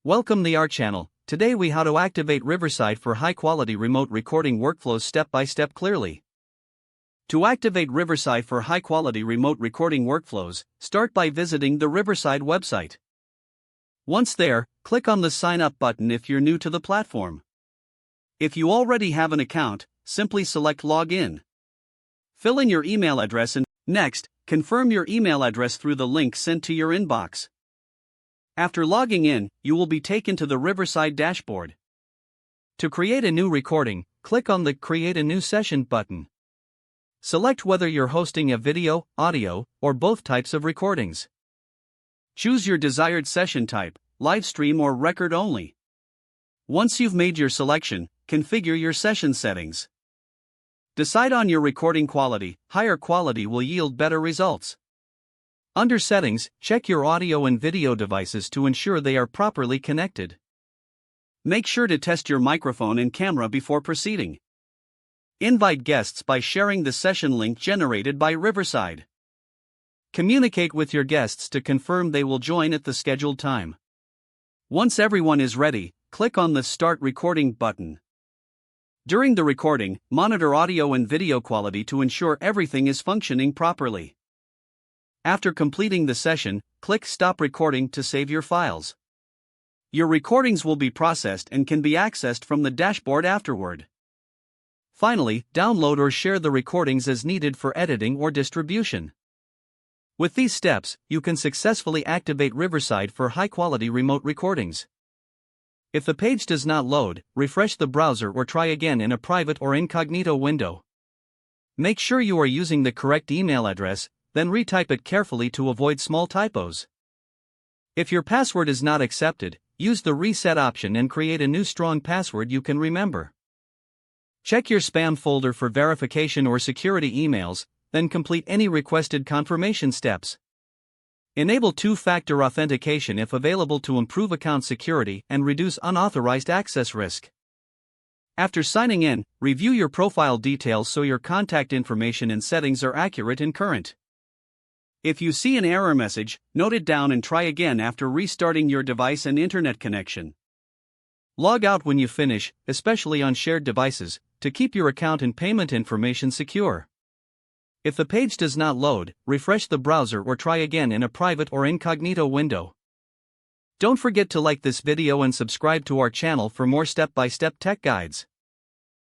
Welcome to our channel. Today we how to activate Riverside for high-quality remote recording workflows step-by-step clearly. To activate Riverside for high-quality remote recording workflows, start by visiting the Riverside website. Once there, click on the Sign Up button if you're new to the platform. If you already have an account, simply select Log In. Fill in your email address and, next, confirm your email address through the link sent to your inbox. After logging in, you will be taken to the Riverside dashboard. To create a new recording, click on the Create a New Session button. Select whether you're hosting a video, audio, or both types of recordings. Choose your desired session type, live stream or record only. Once you've made your selection, configure your session settings. Decide on your recording quality. Higher quality will yield better results. Under Settings, check your audio and video devices to ensure they are properly connected. Make sure to test your microphone and camera before proceeding. Invite guests by sharing the session link generated by Riverside. Communicate with your guests to confirm they will join at the scheduled time. Once everyone is ready, click on the Start Recording button. During the recording, monitor audio and video quality to ensure everything is functioning properly. After completing the session, click Stop Recording to save your files. Your recordings will be processed and can be accessed from the dashboard afterward. Finally, download or share the recordings as needed for editing or distribution. With these steps, you can successfully activate Riverside for high-quality remote recordings. If the page does not load, refresh the browser or try again in a private or incognito window. Make sure you are using the correct email address, then retype it carefully to avoid small typos. If your password is not accepted, use the reset option and create a new strong password you can remember. Check your spam folder for verification or security emails, then complete any requested confirmation steps. Enable two-factor authentication if available to improve account security and reduce unauthorized access risk. After signing in, review your profile details so your contact information and settings are accurate and current. If you see an error message, note it down and try again after restarting your device and internet connection. Log out when you finish, especially on shared devices, to keep your account and payment information secure. If the page does not load, refresh the browser or try again in a private or incognito window. Don't forget to like this video and subscribe to our channel for more step-by-step tech guides.